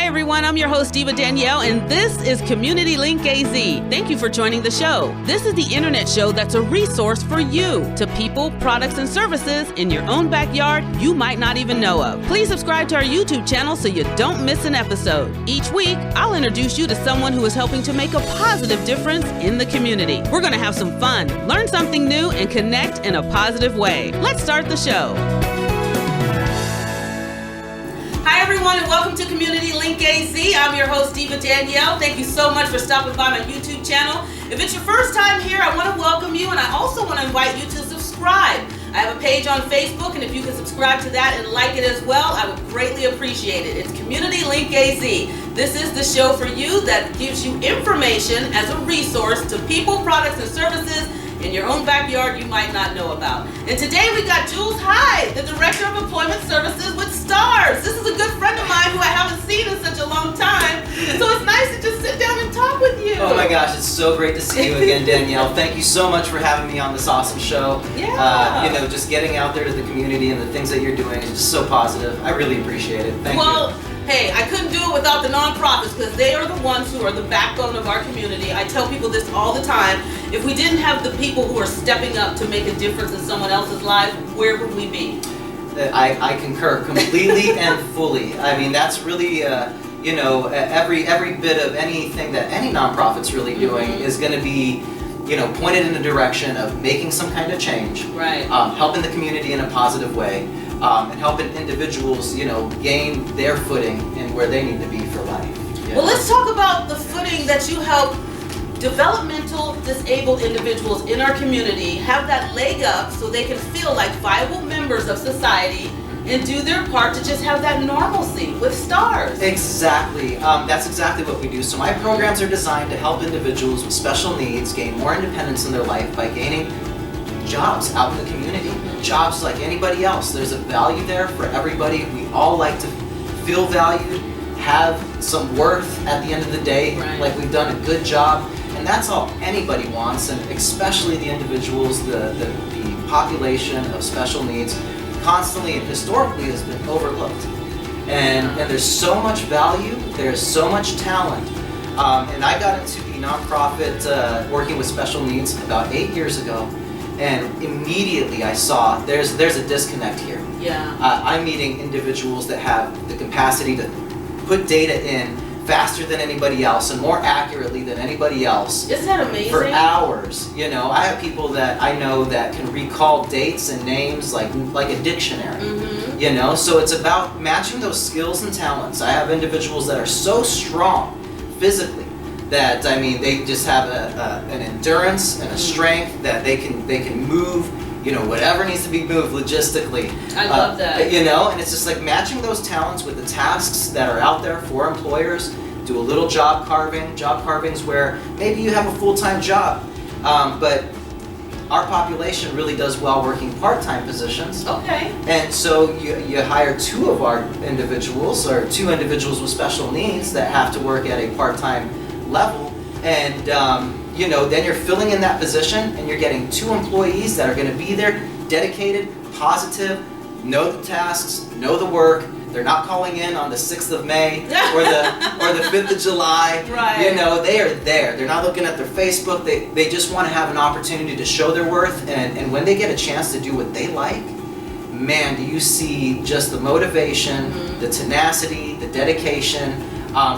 Hi everyone, I'm your host Diva Danielle, and this is Community Link AZ. Thank you for joining the show. This is the internet show that's a resource for you to people, products, and services in your own backyard you might not even know of. Please subscribe to our YouTube channel so you don't miss an episode. Each week, I'll introduce you to someone who is helping to make a positive difference in the community. We're going to have some fun, learn something new, and connect in a positive way. Let's start the show. Hi everyone, and welcome to Community Link AZ. I'm your host Diva Danielle. Thank you so much for stopping by my YouTube channel. If it's your first time here, I want to welcome you, and I also want to invite you to subscribe. I have a page on Facebook, and if you can subscribe to that and like it as well, I would greatly appreciate it. It's Community Link AZ. This is the show for you that gives you information as a resource to people, products, and services in your own backyard you might not know about. And today we got Jules Hyde, the Director of Employment Services with STARS. This is a good friend of mine who I haven't seen in such a long time, so it's nice to just sit down and talk with you. Oh my gosh, it's so great to see you again, Danielle. Thank you so much for having me on this awesome show. Yeah. Just getting out there to the community and the things that you're doing is just so positive. I really appreciate it. Thank you. Hey, I couldn't do it without the nonprofits because they are the ones who are the backbone of our community. I tell people this all the time. If we didn't have the people who are stepping up to make a difference in someone else's life, where would we be? I concur completely and fully. I mean, that's really, every bit of anything that any nonprofit's really doing is going to be, pointed in the direction of making some kind of change, right? Helping the community in a positive way. And helping individuals, gain their footing and where they need to be for life. Well, let's talk about the footing that you help developmental disabled individuals in our community have that leg up so they can feel like viable members of society and do their part to just have that normalcy with STARS. Exactly. That's exactly what we do. So my programs are designed to help individuals with special needs gain more independence in their life by gaining jobs out in the community. Jobs like anybody else. There's a value there for everybody. We all like to feel valued, have some worth at the end of the day, right? Like we've done a good job. And that's all anybody wants, and especially the individuals, the population of special needs constantly and historically has been overlooked. And there's so much value, there's so much talent. And I got into the nonprofit working with special needs about 8 years ago. And immediately I saw there's a disconnect here. Yeah. I'm meeting individuals that have the capacity to put data in faster than anybody else and more accurately than anybody else. Isn't that amazing? For hours. I have people that I know that can recall dates and names like a dictionary. Mm-hmm. So it's about matching those skills and talents. I have individuals that are so strong physically that they just have an endurance and a strength that they can move, whatever needs to be moved logistically. I love that. And it's just like matching those talents with the tasks that are out there for employers. Do a little job carvings where maybe you have a full-time job, but our population really does well working part-time positions. Okay. And so you hire two of our individuals, or two individuals with special needs that have to work at a part-time level, and then you're filling in that position and you're getting two employees that are going to be there, dedicated, positive, know the tasks, know the work. They're not calling in on the 6th of May or the 5th of July. Right. They are there. They're not looking at their Facebook. They just want to have an opportunity to show their worth, and when they get a chance to do what they like, man, do you see just the motivation, the tenacity, the dedication,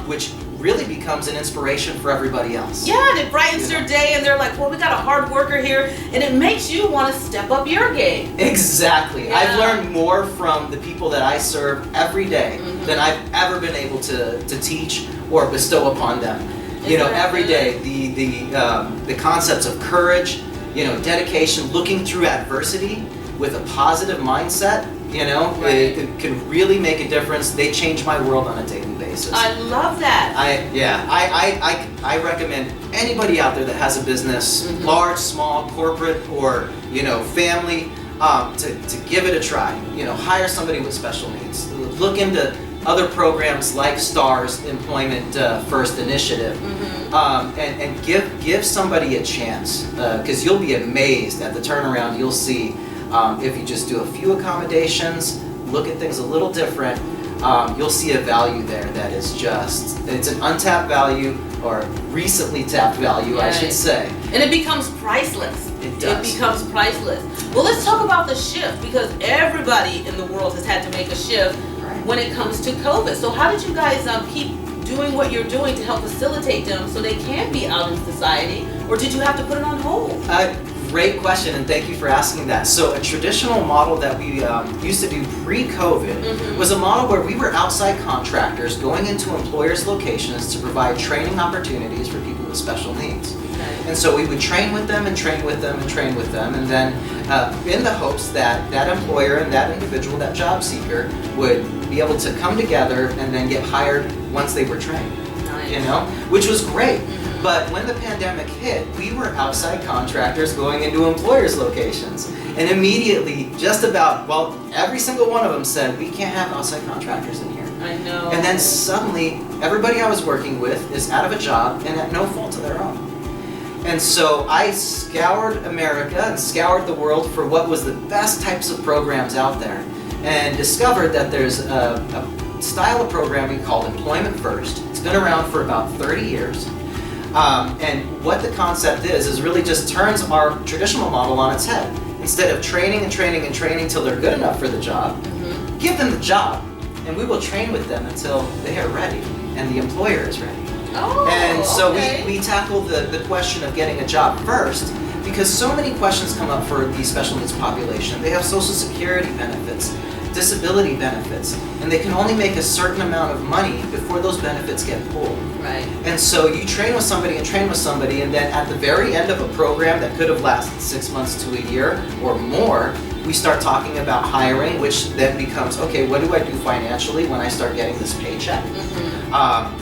which really becomes an inspiration for everybody else. Yeah, and it brightens their day, and they're like, well, we got a hard worker here, and it makes you want to step up your game. Exactly. Yeah. I've learned more from the people that I serve every day than I've ever been able to teach or bestow upon them. Every day, the concepts of courage, dedication, looking through adversity with a positive mindset, Right. it can really make a difference. They change my world on a daily basis. I love that. I recommend anybody out there that has a business, large, small, corporate, or family, to give it a try. Hire somebody with special needs. Look into other programs like STARS Employment First Initiative, and give somebody a chance, because you'll be amazed at the turnaround you'll see if you just do a few accommodations, look at things a little different. you'll see a value there that is just, it's an untapped value, or recently tapped value, I should say. And it becomes priceless. It does. It becomes priceless. Well, let's talk about the shift, because everybody in the world has had to make a shift when it comes to COVID. So how did you guys keep doing what you're doing to help facilitate them so they can be out in society, or did you have to put it on hold? Great question, and thank you for asking that. So a traditional model that we used to do pre-COVID was a model where we were outside contractors going into employers' locations to provide training opportunities for people with special needs. And so we would train with them and train with them and train with them, and then in the hopes that that employer and that individual, that job seeker, would be able to come together and then get hired once they were trained. You know, which was great. But when the pandemic hit, we were outside contractors going into employers' locations. And immediately, just about, well, every single one of them said, we can't have outside contractors in here. I know. And then suddenly, everybody I was working with is out of a job and at no fault of their own. And so I scoured America and scoured the world for what was the best types of programs out there, and discovered that there's a style of programming called Employment First. It's been around for about 30 years. And what the concept is really just turns our traditional model on its head. Instead of training and training and training till they're good enough for the job, give them the job, and we will train with them until they are ready and the employer is ready. Oh, and so okay. we tackle the question of getting a job first, because so many questions come up for the special needs population. They have Social Security benefits, disability benefits, and they can only make a certain amount of money before those benefits get pulled. Right. And so you train with somebody and train with somebody, and then at the very end of a program that could have lasted 6 months to a year or more, we start talking about hiring, which then becomes, okay, what do I do financially when I start getting this paycheck?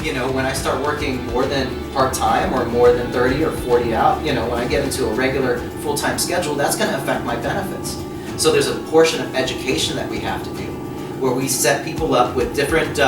You know, when I start working more than part-time or more than 30 or 40 out, you know, when I get into a regular full-time schedule, that's going to affect my benefits. So there's a portion of education that we have to do, where we set people up with different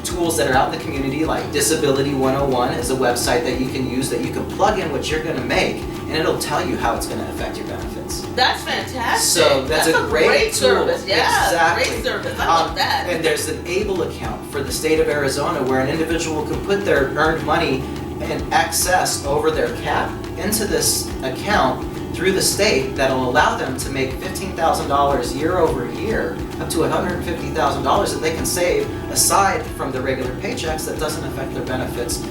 tools that are out in the community, like Disability 101 is a website that you can use that you can plug in what you're going to make, and it'll tell you how it's going to affect your benefits. That's fantastic. So that's a great tool. Service. Yeah, exactly. Great service. I love that. And there's an ABLE account for the state of Arizona where an individual can put their earned money in excess over their cap into this account through the state that'll allow them to make $15,000 year over year, up to $150,000 that they can save aside from the regular paychecks that doesn't affect their benefits.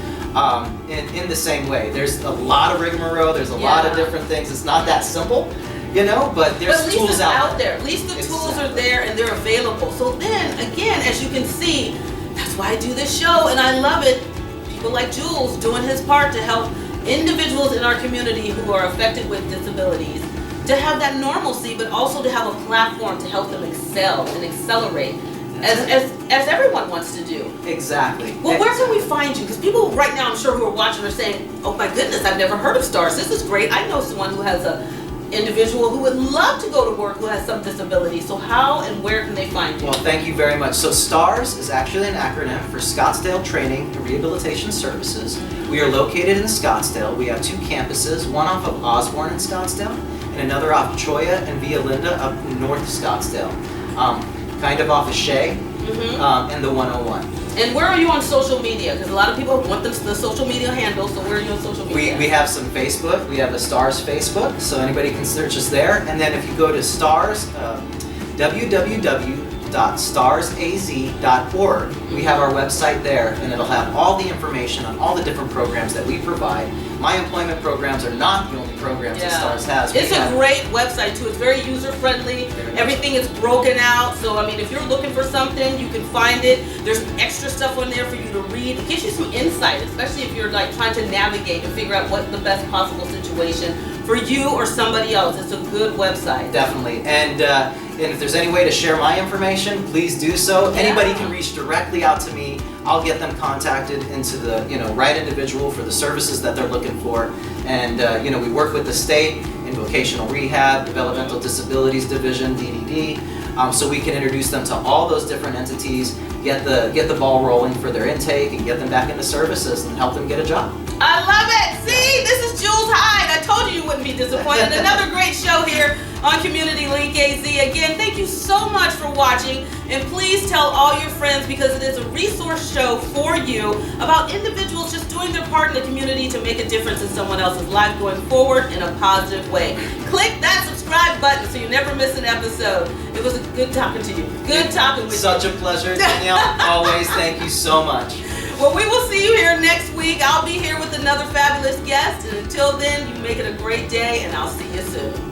In the same way, there's a lot of rigmarole, there's a lot of different things. It's not that simple, you know, but there's tools out there. At least the tools are there and they're available. So then, again, as you can see, that's why I do this show, and I love it. People like Jules doing his part to help individuals in our community who are affected with disabilities to have that normalcy, but also to have a platform to help them excel and accelerate, as everyone wants to do. Exactly. Well, where can we find you? Because people right now, I'm sure, who are watching are saying, oh my goodness, I've never heard of STARS. This is great. I know someone who has a individual who would love to go to work who has some disability. So how and where can they find you? Well, thank you very much. So STARS is actually an acronym for Scottsdale Training and Rehabilitation Services. We are located in Scottsdale. We have 2 campuses, one off of Osborne in Scottsdale and another off Cholla and Via Linda up in North Scottsdale. Kind of off of Shea and the 101. And where are you on social media? Because a lot of people want the social media handle, so where are you on social media? We have some Facebook. We have a STARS Facebook, so anybody can search us there. And then if you go to STARS, www.starsaz.org, we have our website there, and it'll have all the information on all the different programs that we provide. My employment programs are not the only programs that STARS has. It's a great website too. It's very user-friendly. Everything is broken out. So, I mean, if you're looking for something, you can find it. There's extra stuff on there for you to read. It gives you some insight, especially if you're like trying to navigate and figure out what's the best possible situation for you or somebody else. It's a good website. Definitely. And if there's any way to share my information, please do so. Yeah. Anybody can reach directly out to me. I'll get them contacted into the right individual for the services that they're looking for. And we work with the state in vocational rehab, developmental disabilities division, DDD. so we can introduce them to all those different entities, get the ball rolling for their intake, and get them back into services and help them get a job. I love it. See, this is Jules Hyde. I told you wouldn't be disappointed. Another great show here on Community Link AZ. Again, thank you so much for watching, and please tell all your friends, because it is a resource show for you about individuals just doing their part in the community to make a difference in someone else's life going forward in a positive way. Click that subscribe button so you never miss an episode. It was good talking to you. Good talking with you. Such a pleasure, Danielle. Always. Thank you so much. Well, we will see you here next week. I'll be here with another fabulous guest. And until then, you make it a great day, and I'll see you soon.